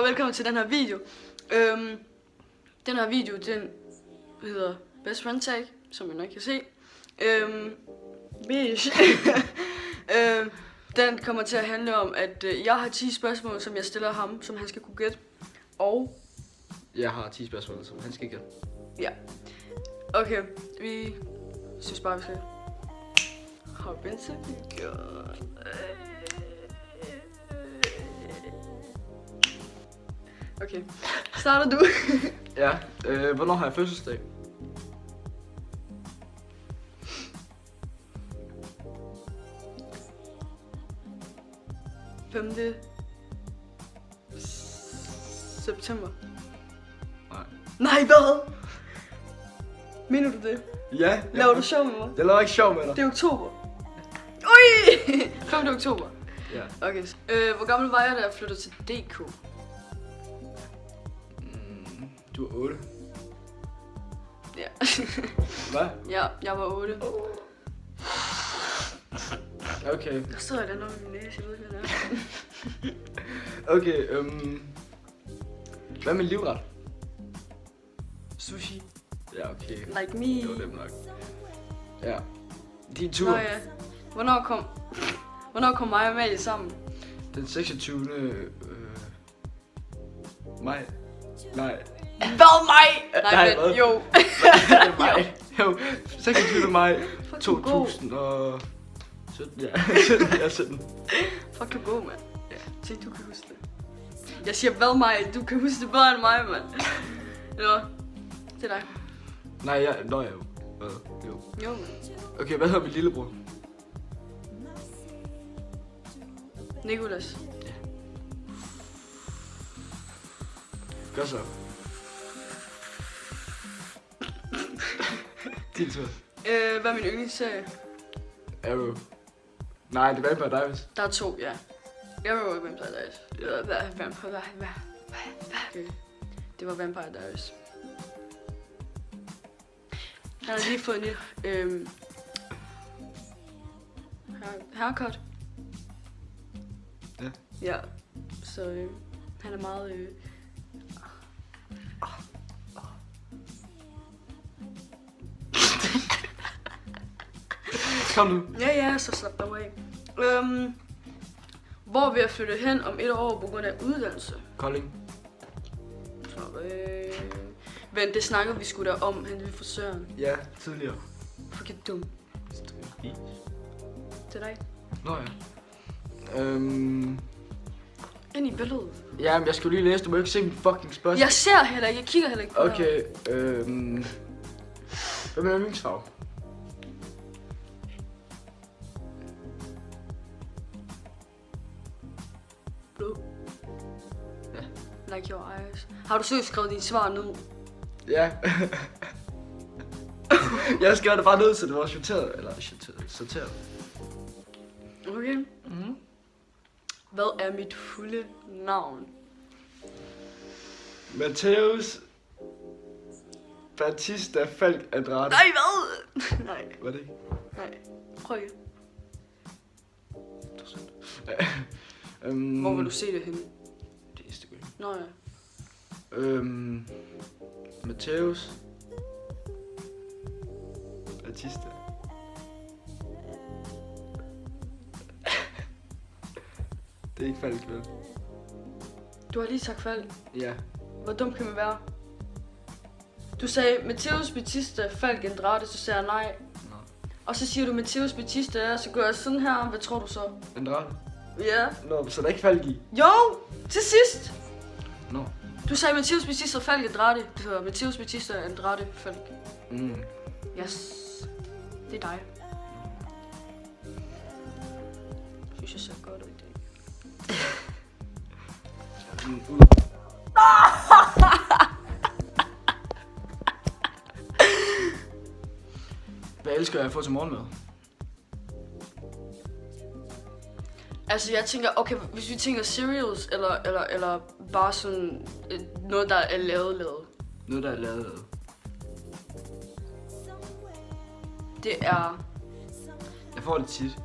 og velkommen til den her video. Den her video, den hedder Best Friend Tag, som I nok kan se. Den kommer til at handle om, at jeg har 10 spørgsmål, som jeg stiller ham, som han skal kunne gætte. Og jeg har 10 spørgsmål, som han skal gætte. Ja. Okay, vi synes bare, vi skal hoppe ind til. Okay, starter du? Ja, hvornår har jeg fødselsdag? Femte september. Nej. Nej, hvad? Mener du det? Ja. Laver du sjov med mig? Jeg laver ikke sjov med dig. Det er oktober. Ui! 5. oktober. Ja. Okay. Hvor gammel var jeg, da jeg flyttede til DK? Du er 8. Ja. Hvad? Ja, jeg var 8. Okay. Der sidder der noget i min næse, jeg ved ikke, hvad det er. Okay, hvad med livret? Sushi. Ja, okay. Like me. Det var nemt nok. Ja. Din tur. Nå ja. Hvornår kom mig og Amalie sammen? Den 26. Maj. Nej. Hvad mig? Nej, men hvad? jo. Maj. Jo, 26. maj Fuck, 2017. Ja, 17. Fuck, du er god, mand. Ja. Tænk, du kan huske det. Jeg siger hvad mig? Du kan huske det bedre end mig, mand. Nå, det er dig. Nej, jo. Jo. Jo, mand. Okay, hvad hedder min lillebror? Nicolas. Gør så. Din tur. Hvad er min yndlingsserie? Arrow. Nej, det er Vampire Diaries. Der er 2, ja. Jeg var ikke Vampire Diaries. Okay. Det var Vampire Diaries. Han har lige fået en nyt haircut. Ja. Ja, så han er meget Kom nu. Ja, så slap dig af. Hvor vil jeg flytte hen om 1 år på grund af uddannelse? Kolding. Men det snakker vi sgu da om, han vil frisøren. Ja, tidligere. Fuck, dum. Til dig. Nå ja. Ind i billedet. Ja, men jeg skal jo lige læse. Du må ikke se mit fucking spørgsmål. Jeg ser heller ikke, jeg kigger heller ikke på det. Okay, hvad med yndlingsfarve? Blå. Ja. Like your eyes. Har du så skrevet dine svar ned? Ja. Jeg skrev det bare ned, så det var sorteret. Okay. Mhm. Hvad er mit fulde navn? Matthäus Batista Falk Andrade. Nej, hvad? Nej, Var det ikke? nej. Prøv igen. Interessant. Hvor vil du se det henne? Det er Instagram. Nå ja. Matthäus Batista. Det er ikke Falk, vel? Du har lige sagt Falk. Ja. Hvor dum kan man være? Du sagde Matthäus Batista Falk Andrade, så sagde jeg nej. Nå. Og så siger du Matthäus Batista, så gør jeg sådan her. Hvad tror du så? Andrade? Ja. Nå, så der er ikke Falk i? Jo, til sidst. Nå. Du sagde Matthäus Batista Falk Andrade. Det hedder Matthäus Batista Andrade Falk. Yes. Det er dig. Synes jeg ser godt ud i dag. Hvad elsker jeg at få til morgenmad? Altså jeg tænker, okay, hvis vi tænker cereals, eller bare sådan noget, der er lavet. Noget, der er lavet. Det er... Jeg får det tit.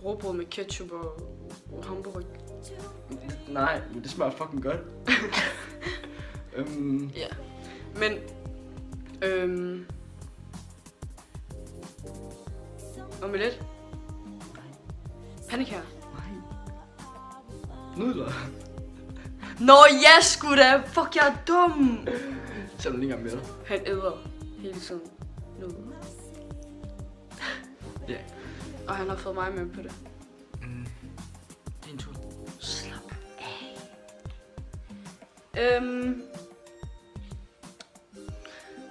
Råbrød med ketchup og Hamburg. Nej, men det smager fucking godt. Ja. Men, omelet? Pandekager? Nej. Nudler. Nå ja, sgu da! Fuck, jeg er dum! Så er du ikke engang med dig. Han æder hele tiden nudler. Ja. Og han har fået mig med på det. Din tur. Slap af.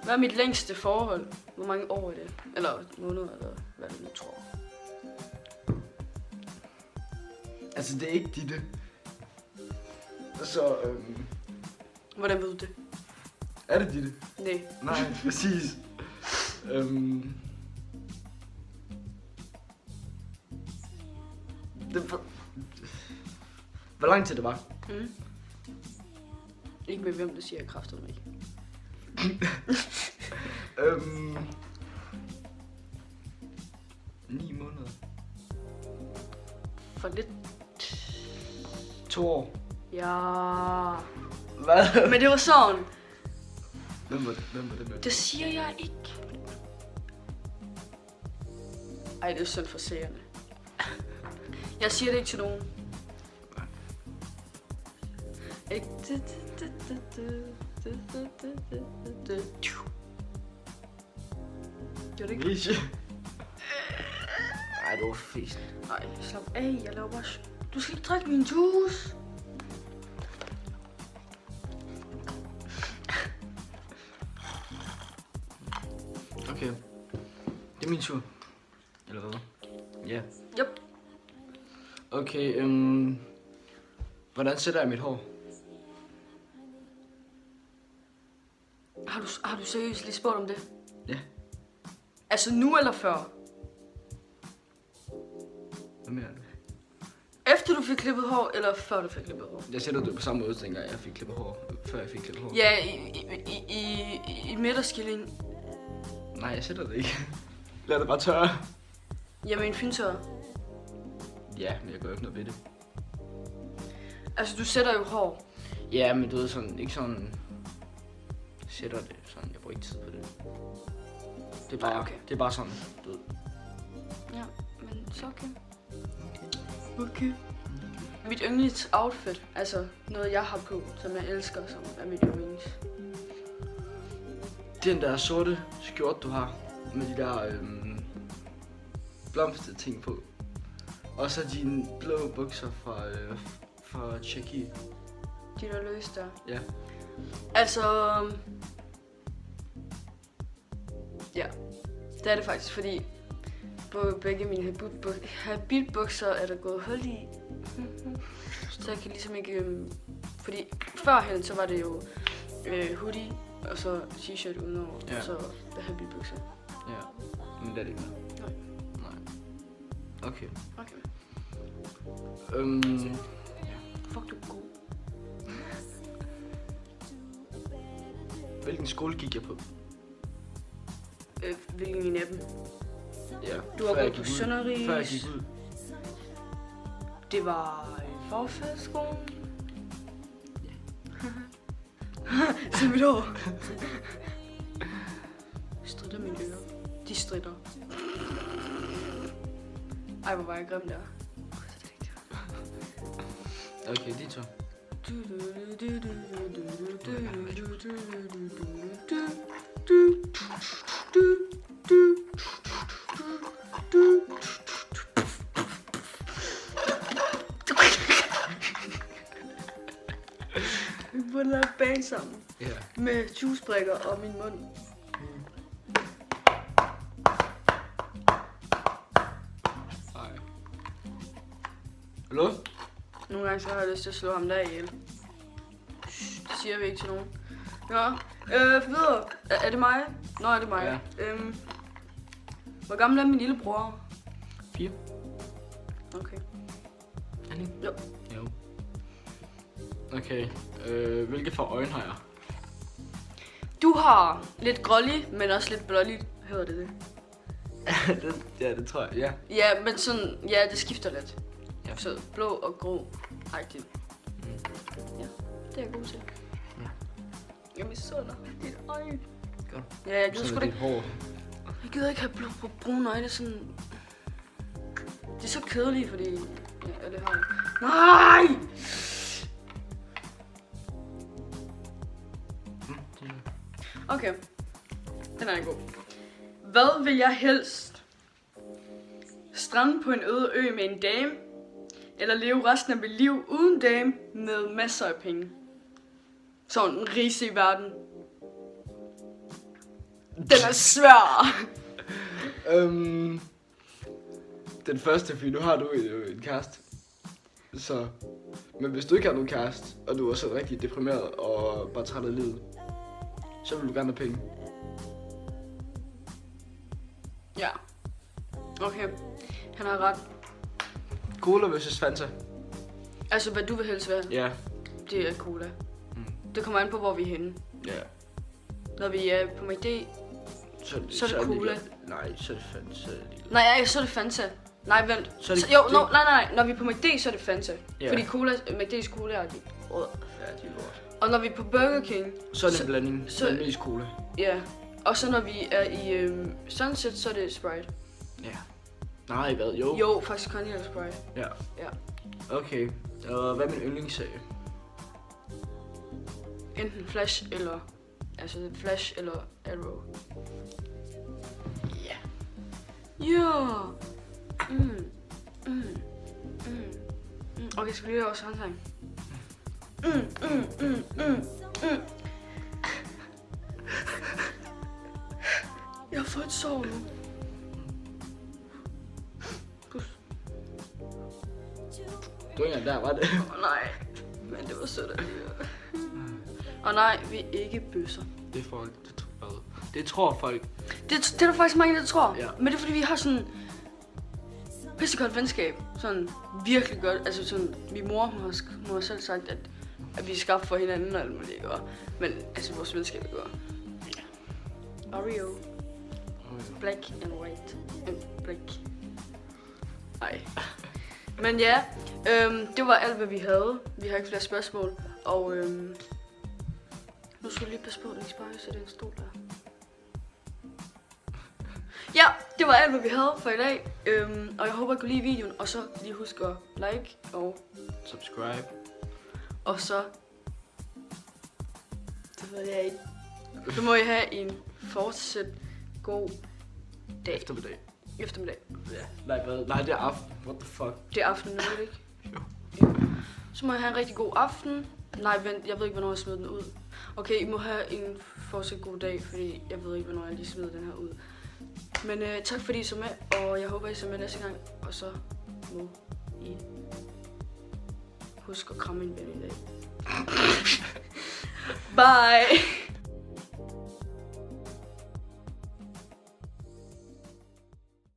Hvad er mit længste forhold? Hvor mange år er det? Eller måneder, eller hvad du nu tror. Altså, det er ikke dit. Så, Hvordan ved du det? er det dit? Nej. Nej, præcis. Hvor lang tid det var? Ikke med hvem, det siger jeg kraftigt ikke. 9 måneder. For lidt. 2 år. Ja. Hvad? Men det var sådan. Hvem var det med? Det siger jeg ikke. Ej, det er synd for seerne. Jeg siger det ikke til nogen. Ikke. Gjorde det ikke? Ikke. Ej, det var fisk. Ej, slap af. Jeg laver bare... Du skal ikke drikke min juice. Okay. Det er min tur. Eller hvad? Ja. Yep. Okay, hvordan sætter jeg mit hår? Har du seriøst lige spurgt om det? Ja. Altså nu eller før? Hvad mener du? Efter du fik klippet hår, eller før du fik klippet hår? Jeg sætter det på samme måde, dengang jeg fik klippet hår. Før jeg fik klippet hår. Ja, i midterskilling. Nej, jeg sætter det ikke. Lad det bare tørre. Jamen, fintør. Ja, men jeg gør ikke noget ved det. Altså, du sætter jo hår. Ja, men du ved sådan, ikke sådan... Jeg sætter det sådan, jeg bruger ikke tid på det. Det er bare, Nej, okay. det er bare sådan, du ved. Ja, men så okay. Okay. Mit yndlings outfit, altså noget jeg har på, som jeg elsker, som er mit yndlings. Den der sorte skjorte, du har, med de der blomstede ting på. Og så dine blå bukser fra Tjekkiet. De der løs der. Ja. Altså... Ja, det er det faktisk, fordi på begge mine habitbukser er der gået hul i. Så jeg kan ligesom ikke... Fordi førhen så var det jo hoodie, og så t-shirt udenover, Ja. og så habitbukser. Ja, men det er det ikke. Nej. Nej. Okay. Okay. Fuck, du er god. Hvilken skole gik jeg på? Hvilken en af dem? Ja. Du har før jeg gået på gik ud. Sønderris. Før jeg gik ud. Det var forfærdsskolen. Se mit hår. Stritter mine ører. De stritter. Ej, hvor var jeg grim der. Okay, de to. Vi burde lave band sammen. Ja. Med juicebrikker og min mund. Nej. Hallo? Nogle gange så har jeg lyst til at slå ham der ihjel. Det siger vi ikke til nogen. Ja, videre. Er det mig? Nå, er det mig. Ja. Hvor gammel er min lillebror? 4. Okay. Er det ikke? Jo. Jo. Okay, hvilke for øjne har jeg? Du har lidt grålig, men også lidt blålig, hedder det. Ja, det tror jeg, ja. Ja, men sådan, ja, det skifter lidt. Ja, Så blå og grå. Agtigt. Ja, det er jeg god til. Ja. Jeg misunder dit øje. Godt. Ja, jeg gider Så sgu er da dit ikke. hår. Jeg gider ikke have brune øjne sådan... Det er så kedeligt, fordi... Ja, det har jeg. Nej! Okay. Den er god. Hvad vil jeg helst? Strande på en øde ø med en dame? Eller leve resten af mit liv uden dame med masser af penge? Sådan en rigse i verden. Den er svær. Den første, fordi nu har du en kæreste. Så... Men hvis du ikke har nogen kæreste, og du er så rigtig deprimeret og bare træt af livet, så vil du gerne have penge. Ja. Okay. Han har ret. Cola versus Fanta. Altså, hvad du vil helst være, Ja. det er cola. Det kommer an på, hvor vi er henne. Ja. Når vi er på McD... Så er det cola. Nej, så er det Fanta. Så er det lille. Nej, så er det Fanta. Nej, vent. Så er det- Jo, det- nej. Når vi er på McD, så er det Fanta. Ja. Fordi cola, McD's cola er de rød. Ja, de er lort. Og når vi er på Burger King, Så er det en blanding. så- Så er det mest cola. ja. Og så når vi er i Sunset, så er det Sprite. Ja. Nej, hvad? Jo. Jo, faktisk Conny eller Sprite. Ja. Ja. Okay. Og hvad er min yndlingsserie? Enten Flash eller... Altså Flash eller Arrow. Ja. Ja. Okay, skal vi lige lave vores håndsang? Jeg har fået et sår nu. Pus. Du er ikke engang der, var det? Nej, men det var sødt af Og nej, vi er ikke bøsser. Det er folk, det tror folk. Det er der faktisk mange, der tror. Ja. Men det er fordi, vi har sådan pissegodt venskab. Sådan virkelig godt. Altså sådan, min mor, hun har selv sagt, at vi er skabt for hinanden og alt muligt, ikke? Men altså, vores venskab er godt. Ja. Oreo. Black and white. Black. Ej. Men ja, det var alt, hvad vi havde. Vi har ikke flere spørgsmål. Og nu skal du lige passe på, at du ikke sparker, så det er en stol der. Ja, det var alt, hvad vi havde for i dag. Og jeg håber, at I kunne lide videoen. Og så lige husk at like og... Subscribe. Og så... Det ved jeg ikke. Så må I have en fortsat god dag. Eftermiddag. Ja. Nej, hvad? Nej, det er aften. What the fuck? Det er aften nu, ikke? Jo. Så må I have en rigtig god aften. Nej, vent, jeg ved ikke, hvornår jeg smider den ud. Okay, I må have en fortsat god dag, fordi jeg ved ikke, hvornår jeg lige smider den her ud. Men tak fordi I så med, og jeg håber, I så med næste gang. Og så må I huske at kramme en ven i dag. Bye!